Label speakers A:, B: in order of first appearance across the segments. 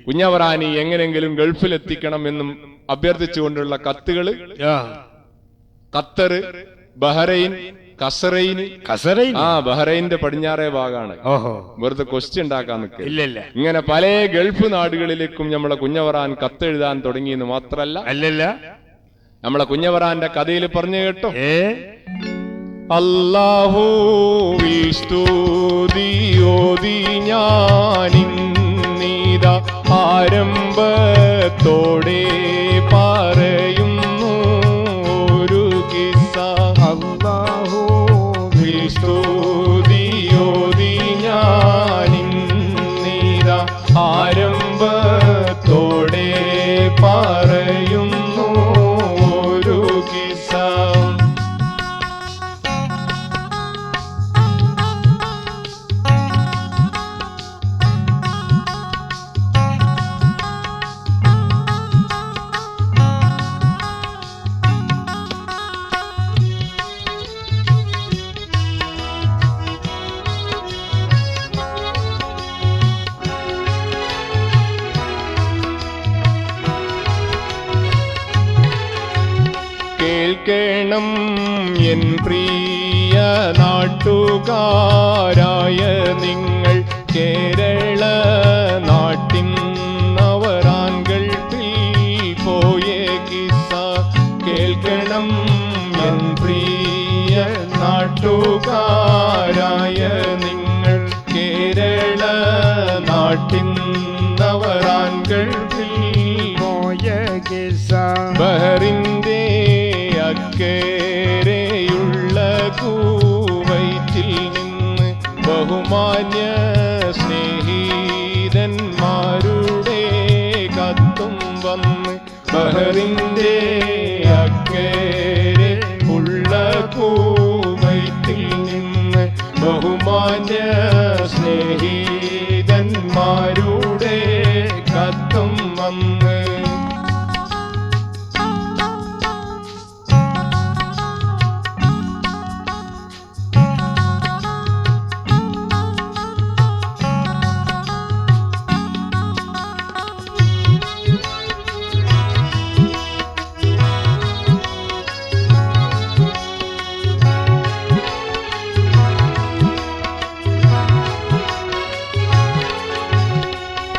A: കുഞ്ഞവറാനി എങ്ങനെങ്കിലും ഗൾഫിലെത്തിക്കണം എന്നും അഭ്യർത്ഥിച്ചുകൊണ്ടുള്ള കത്തുകള് Qatar, Bahrain, കസറൈൻ. ബഹ്റൈന്റെ പടിഞ്ഞാറേ ഭാഗമാണ്. വെറുതെ ക്വസ്റ്റ്യൻ ഉണ്ടാക്കാൻ നിൽക്കില്ല. ഇങ്ങനെ പല ഗൾഫ് നാടുകളിലേക്കും നമ്മളെ കുഞ്ഞവറാൻ കത്തെഴുതാൻ തുടങ്ങിയെന്ന് മാത്രല്ല, നമ്മളെ കുഞ്ഞവറാന്റെ കഥയിൽ പറഞ്ഞു കേട്ടോ, അല്ലാഹുവിൽ സ്തുതിയോതി ഞാനിന്നീതാ ആരംഭത്തോടെ പറയുന്നു ഒരു കിസ്സ. അല്ലാഹുവിൽ സ്തുതിയോതി ഞാനിന്നീതാ ആരംഭത്തോടെ പറയുന്നു ഒരു കിസ്സ. കേൾക്കണം എൻ പ്രിയ നാട്ടുകാരായ നിങ്ങൾ, കേരള നാട്ടിൻ നവറാൻകൾ പോയ കിസ്സ. കേൾക്കണം എൻ പ്രിയ നാട്ടുകാരായ നിങ്ങൾ, കേരള നാട്ടിൻ നവറാൻകൾ പോയ കിസ്സ. ബഹറിന്റെ അക്കരെയുള്ള കുവൈറ്റിൽ നിന്ന് ബഹുമാന്യ സ്നേഹിതന്മാരുടെ കത്തും വന്ന്, ബഹറിന്റെ അക്കരെയുള്ള കുവൈറ്റിൽ നിന്ന് ബഹുമാന്യ സ്നേഹിതന്മാരുടെ കത്തും വന്ന്.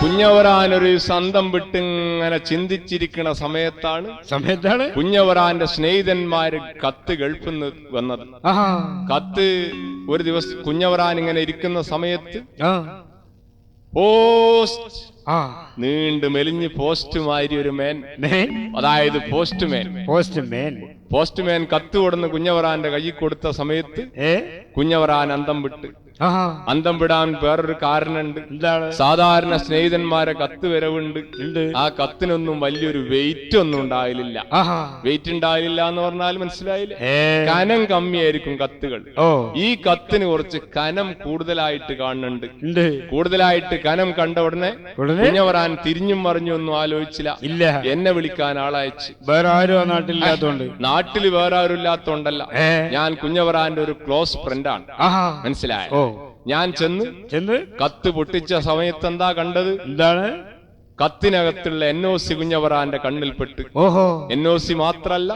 A: കുഞ്ഞവറാൻ ഒരു സന്തം വിട്ടിങ്ങനെ ചിന്തിച്ചിരിക്കുന്ന സമയത്താണ് കുഞ്ഞവറാന്റെ സ്നേഹിതന്മാര് കത്ത് ഗൾഫിൽ നിന്ന് വന്നത്. കത്ത് ഒരു ദിവസം കുഞ്ഞവറാൻ ഇങ്ങനെ ഇരിക്കുന്ന സമയത്ത് പോസ്റ്റ്, നീണ്ടു മെലിഞ്ഞ് പോസ്റ്റുമാരി ഒരു മേൻ, അതായത് പോസ്റ്റ്മാൻ കത്ത് കൊടുന്ന് കുഞ്ഞവറാന്റെ കൈ കൊടുത്ത സമയത്ത് കുഞ്ഞവറാൻ അന്തം വിടാൻ വേറൊരു കാരണമുണ്ട്. സാധാരണ സ്നേഹിതന്മാരെ കത്ത് വരവുണ്ട്, ആ കത്തിനൊന്നും വലിയൊരു വെയിറ്റ് ഒന്നും ഉണ്ടായില്ല. വെയിറ്റ് ഉണ്ടായില്ല എന്ന് പറഞ്ഞാൽ മനസ്സിലായില്ലേ? കനം കമ്മിയായിരിക്കും കത്തുകൾ. ഈ കത്തിന് കുറച്ച് കനം കൂടുതലായിട്ട് കാണുന്നുണ്ട്. കൂടുതലായിട്ട് കനം കണ്ട ഉടനെ കുഞ്ഞവറാൻ തിരിഞ്ഞും മറിഞ്ഞൊന്നും ആലോചിച്ചില്ല. എന്നെ വിളിക്കാൻ ആളയച്ച്.
B: വേറെ ആരും
A: നാട്ടില് വേറെ ആരും ഇല്ലാത്തോണ്ടല്ല, ഞാൻ കുഞ്ഞവറാന്റെ ഒരു ക്ലോസ് ഫ്രണ്ടാണ്. മനസ്സിലായോ? ഞാൻ ചെന്ന് കത്ത് പൊട്ടിച്ച സമയത്ത് എന്താ കണ്ടത്? കത്തിനകത്തുള്ള NOC കുഞ്ഞവറാന്റെ കണ്ണിൽപ്പെട്ട്. NOC മാത്രല്ല,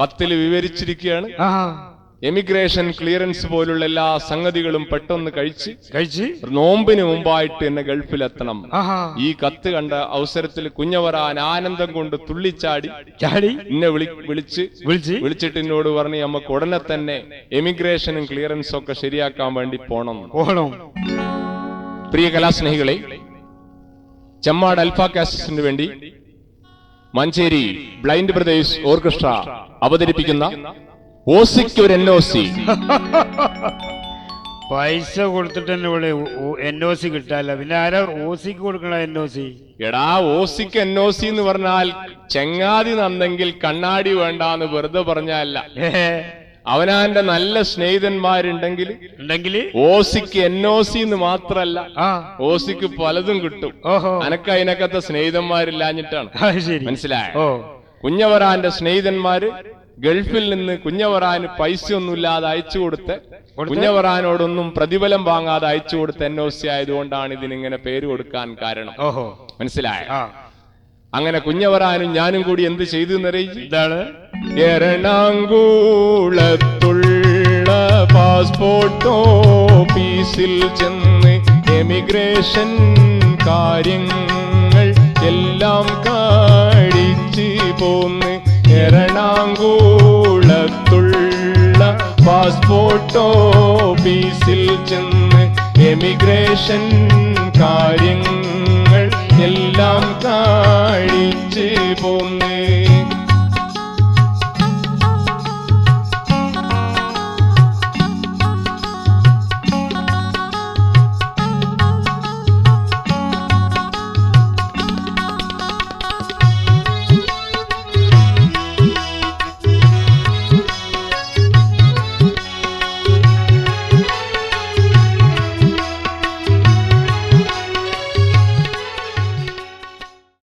A: കത്തിൽ വിവരിച്ചിരിക്കുകയാണ് എമിഗ്രേഷൻ ക്ലിയറൻസ് പോലുള്ള എല്ലാ സംഗതികളും പെട്ടെന്ന് കഴിച്ച് നോമ്പിന് മുമ്പായിട്ട് എന്നെ ഗൾഫിലെത്തണം. ഈ കത്ത് കണ്ട അവസരത്തിൽ കുഞ്ഞവറാൻ ആനന്ദം കൊണ്ട് തുള്ളിച്ചാടി എന്നെ വിളിച്ചിട്ട് എന്നോട് പറഞ്ഞു, നമുക്ക് ഉടനെ തന്നെ എമിഗ്രേഷനും ക്ലിയറൻസും ഒക്കെ ശരിയാക്കാൻ വേണ്ടി പോണം. പ്രിയ കലാസ്നേഹികളെ, ചെമ്മാട് അൽഫ കാസറ്റിന് വേണ്ടി മഞ്ചേരി ബ്ലൈൻഡ് ബ്രദേഴ്സ് ഓർക്കസ്ട്ര അവതരിപ്പിക്കുന്ന ഓസിക്ക് ഒരു NOC.
B: പൈസ കൊടുത്തിട്ട് തന്നെ ഇവിടെ NOC കിട്ടാല്ല, പിന്നെ ആരാ ഓസിക്ക് കൊടുക്കണ NOC?
A: എടാ, ഓസിക്ക് NOC എന്ന് പറഞ്ഞാൽ ചെങ്ങാതി നന്നെങ്കിൽ കണ്ണാടി വേണ്ടാന്ന് വെറുതെ പറഞ്ഞല്ല. അവനാന്റെ നല്ല സ്നേഹിതന്മാരുണ്ടെങ്കിൽ ഓസിക്ക് NOC എന്ന് മാത്രല്ല, ഓസിക്ക് പലതും കിട്ടും. അനക്ക് അതിനകത്തെ സ്നേഹിതന്മാരില്ലാഞ്ഞിട്ടാണ്. മനസ്സിലായോ? കുഞ്ഞവറാന്റെ സ്നേഹിതന്മാര് ഗൾഫിൽ നിന്ന് കുഞ്ഞവറാന് പൈസ ഒന്നുമില്ലാതെ അയച്ചു കൊടുത്ത്, കുഞ്ഞവറാനോടൊന്നും പ്രതിഫലം വാങ്ങാതെ അയച്ചു കൊടുത്ത NOC ആയതുകൊണ്ടാണ് ഇതിനിങ്ങനെ പേര് കൊടുക്കാൻ കാരണം. മനസ്സിലായ? അങ്ങനെ കുഞ്ഞവറാനും ഞാനും കൂടി എന്ത് ചെയ്തു എന്നറിയിച്ചു?
B: ഇതാണ്
A: എറണാകുളത്തുള്ള പാസ്പോർട്ട് ഓഫീസിൽ ചെന്ന് എമിഗ്രേഷൻ കാര്യങ്ങൾ എല്ലാം കാണിച്ച് പോന്ന്. എറണാകുളത്തുള്ള പാസ്പോർട്ട് ഓഫീസിൽ ചെന്ന് എമിഗ്രേഷൻ കാര്യങ്ങൾ എല്ലാം